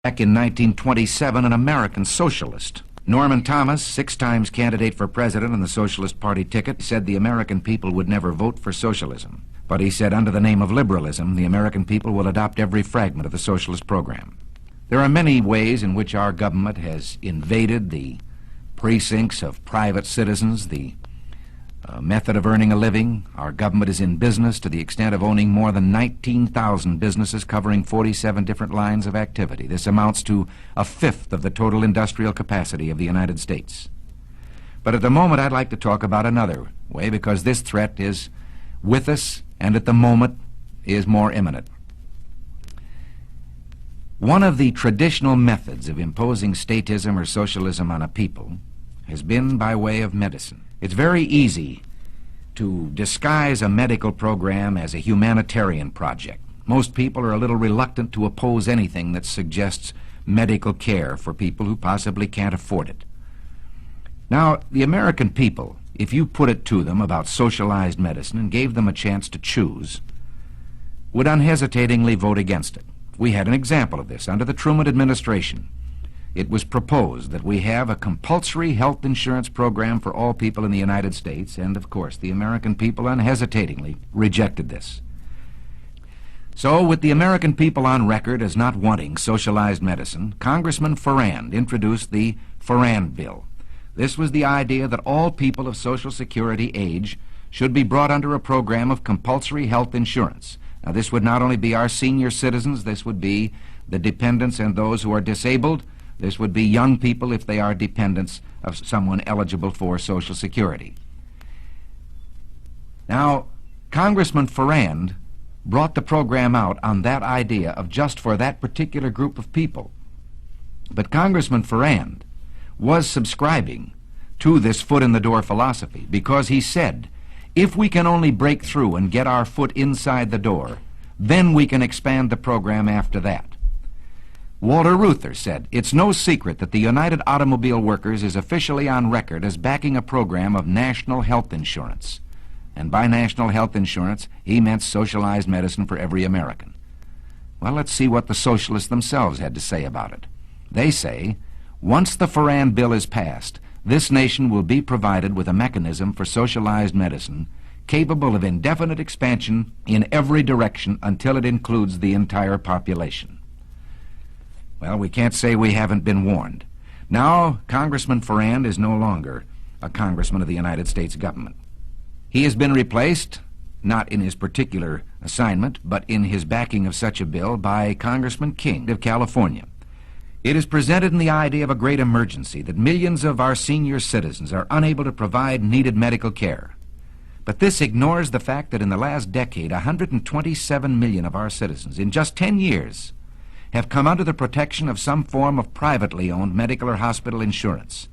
Back in 1927, an American socialist, Norman Thomas, 6 times candidate for president on the Socialist Party ticket, said the American people would never vote for socialism. But he said under the name of liberalism, the American people will adopt every fragment of the socialist program. There are many ways in which our government has invaded the precincts of private citizens, the method of earning a living. Our government is in business to the extent of owning more than 19,000 businesses covering 47 different lines of activity. This amounts to 1/5 of the total industrial capacity of the United States. But at the moment, I'd like to talk about another way, because this threat is with us and at the moment is more imminent. One of the traditional methods of imposing statism or socialism on a people has been by way of medicine. It's very easy to disguise a medical program as a humanitarian project. Most people are a little reluctant to oppose anything that suggests medical care for people who possibly can't afford it. Now, the American people, if you put it to them about socialized medicine and gave them a chance to choose, would unhesitatingly vote against it. We had an example of this under the Truman administration. It was proposed that we have a compulsory health insurance program for all people in the United States, and of course the American people unhesitatingly rejected this. So, with the American people on record as not wanting socialized medicine, Congressman Farrand introduced the Farrand Bill. This was the idea that all people of Social Security age should be brought under a program of compulsory health insurance. Now, this would not only be our senior citizens, this would be the dependents and those who are disabled. This would be young people if they are dependents of someone eligible for Social Security. Now, Congressman Farrand brought the program out on that idea of just for that particular group of people. But Congressman Farrand was subscribing to this foot-in-the-door philosophy, because he said, if we can only break through and get our foot inside the door, then we can expand the program after that. Walter Reuther said, it's no secret that the United Automobile Workers is officially on record as backing a program of national health insurance. And by national health insurance, he meant socialized medicine for every American. Well, let's see what the socialists themselves had to say about it. They say, once the Farrand Bill is passed, this nation will be provided with a mechanism for socialized medicine capable of indefinite expansion in every direction until it includes the entire population. Well, we can't say we haven't been warned. Now, Congressman Farrand is no longer a congressman of the United States government. He has been replaced, not in his particular assignment, but in his backing of such a bill, by Congressman King of California. It is presented in the idea of a great emergency that millions of our senior citizens are unable to provide needed medical care. But this ignores the fact that in the last decade, 127 million of our citizens, in just 10 years, have come under the protection of some form of privately owned medical or hospital insurance.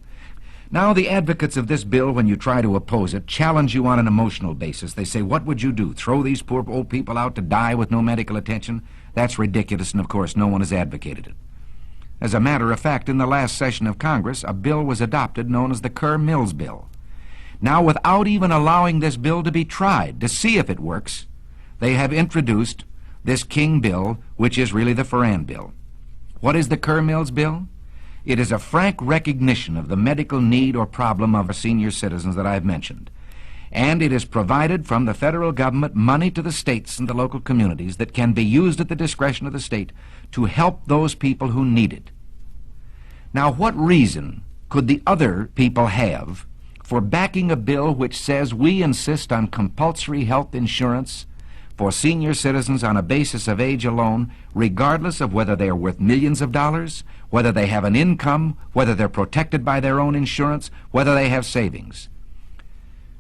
Now, the advocates of this bill, when you try to oppose it, challenge you on an emotional basis. They say, what would you do? Throw these poor old people out to die with no medical attention? That's ridiculous, and of course no one has advocated it. As a matter of fact, in the last session of Congress, a bill was adopted known as the Kerr-Mills Bill. Now, without even allowing this bill to be tried to see if it works, they have introduced this King bill, which is really the Farrand Bill. What is the Kerr-Mills Bill? It is a frank recognition of the medical need or problem of our senior citizens that I've mentioned. And it has provided from the federal government money to the states and the local communities that can be used at the discretion of the state to help those people who need it. Now, what reason could the other people have for backing a bill which says we insist on compulsory health insurance for senior citizens on a basis of age alone, regardless of whether they are worth millions of dollars, whether they have an income, whether they're protected by their own insurance, whether they have savings?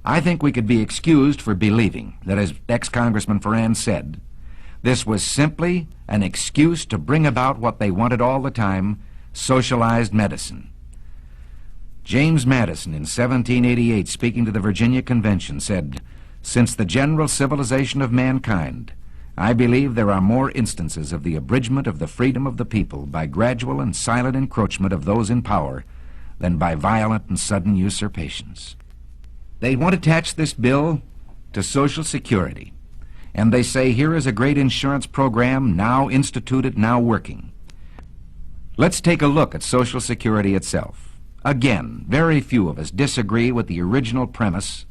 I think we could be excused for believing that, as ex-Congressman Farrand said, this was simply an excuse to bring about what they wanted all the time, socialized medicine. James Madison, in 1788, speaking to the Virginia Convention, said, since the general civilization of mankind, I believe there are more instances of the abridgment of the freedom of the people by gradual and silent encroachment of those in power than by violent and sudden usurpations. They want to attach this bill to Social Security, and they say here is a great insurance program now instituted, now working. Let's take a look at Social Security itself. Again, very few of us disagree with the original premise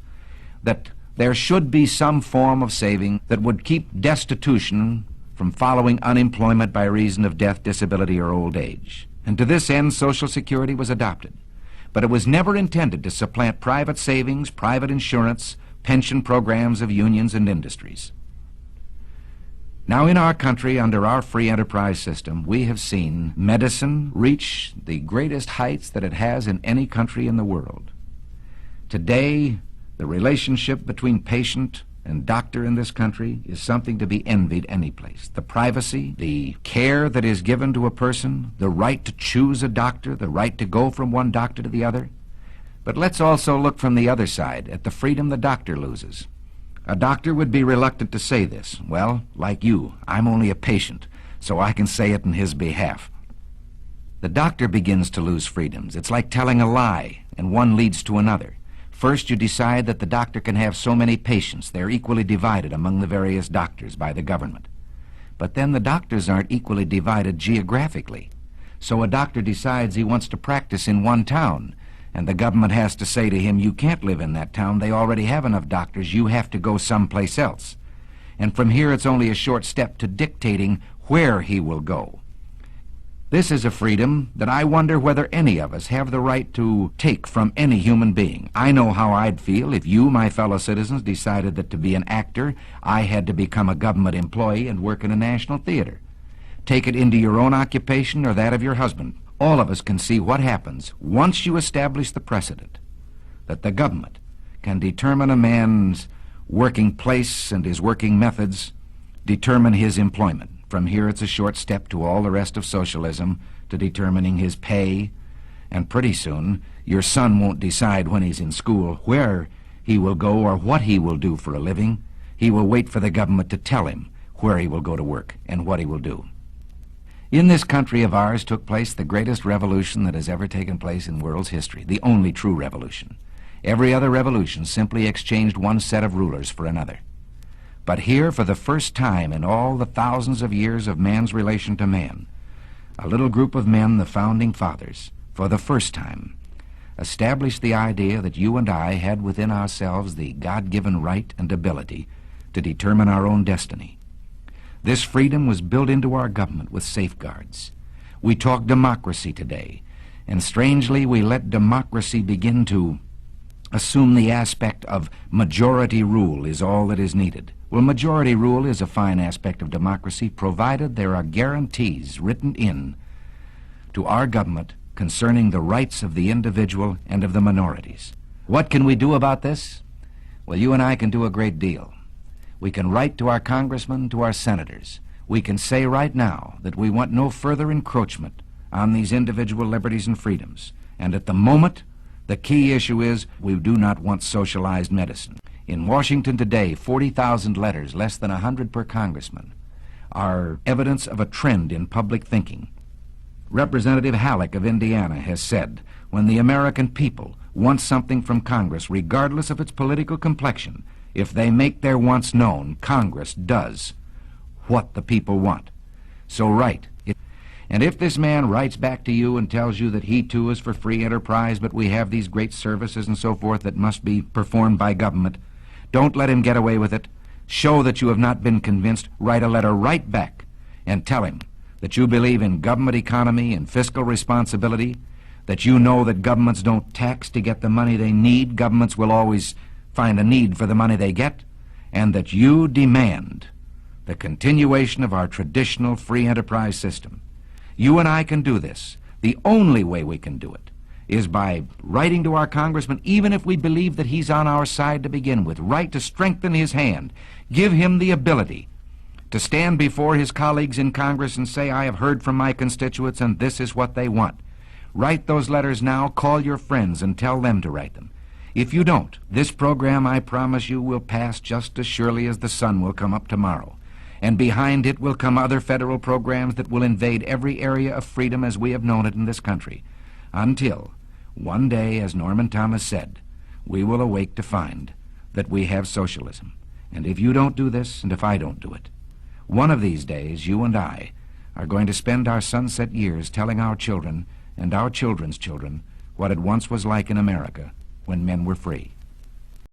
that there should be some form of saving that would keep destitution from following unemployment by reason of death, disability, or old age. And to this end, Social Security was adopted. But it was never intended to supplant private savings, private insurance, pension programs of unions and industries. Now, in our country, under our free enterprise system, we have seen medicine reach the greatest heights that it has in any country in the world. Today, the relationship between patient and doctor in this country is something to be envied any place. The privacy, the care that is given to a person, the right to choose a doctor, the right to go from one doctor to the other. But let's also look from the other side at the freedom the doctor loses. A doctor would be reluctant to say this. Well, like you, I'm only a patient, so I can say it in his behalf. The doctor begins to lose freedoms. It's like telling a lie, and one leads to another. First, you decide that the doctor can have so many patients. They're equally divided among the various doctors by the government. But then the doctors aren't equally divided geographically. So a doctor decides he wants to practice in one town, and the government has to say to him, you can't live in that town. They already have enough doctors. You have to go someplace else. And from here, it's only a short step to dictating where he will go. This is a freedom that I wonder whether any of us have the right to take from any human being. I know how I'd feel if you, my fellow citizens, decided that to be an actor, I had to become a government employee and work in a national theater. Take it into your own occupation or that of your husband. All of us can see what happens once you establish the precedent that the government can determine a man's working place and his working methods, determine his employment. From here, it's a short step to all the rest of socialism, to determining his pay. And pretty soon, your son won't decide when he's in school where he will go or what he will do for a living. He will wait for the government to tell him where he will go to work and what he will do. In this country of ours took place the greatest revolution that has ever taken place in world's history, the only true revolution. Every other revolution simply exchanged one set of rulers for another. But here, for the first time in all the thousands of years of man's relation to man, a little group of men, the Founding Fathers, for the first time, established the idea that you and I had within ourselves the God-given right and ability to determine our own destiny. This freedom was built into our government with safeguards. We talk democracy today, and strangely we let democracy begin to assume the aspect of majority rule is all that is needed. Well, majority rule is a fine aspect of democracy, provided there are guarantees written in to our government concerning the rights of the individual and of the minorities. What can we do about this? Well, you and I can do a great deal. We can write to our congressmen, to our senators. We can say right now that we want no further encroachment on these individual liberties and freedoms. And at the moment, the key issue is we do not want socialized medicine. In Washington today, 40,000 letters, less than 100 per congressman, are evidence of a trend in public thinking. Representative Halleck of Indiana has said, when the American people want something from Congress, regardless of its political complexion, if they make their wants known, Congress does what the people want. So write. And if this man writes back to you and tells you that he too is for free enterprise, but we have these great services and so forth that must be performed by government, don't let him get away with it. Show that you have not been convinced. Write a letter right back and tell him that you believe in government economy and fiscal responsibility, that you know that governments don't tax to get the money they need. Governments will always find a need for the money they get, and that you demand the continuation of our traditional free enterprise system. You and I can do this. The only way we can do it is by writing to our congressman, even if we believe that he's on our side to begin with. Write to strengthen his hand. Give him the ability to stand before his colleagues in Congress and say, I have heard from my constituents and this is what they want. Write those letters now. Call your friends and tell them to write them. If you don't, this program, I promise you, will pass just as surely as the sun will come up tomorrow. And behind it will come other federal programs that will invade every area of freedom as we have known it in this country, until one day, as Norman Thomas said, we will awake to find that we have socialism. And if you don't do this, and if I don't do it, one of these days, you and I are going to spend our sunset years telling our children and our children's children what it once was like in America when men were free.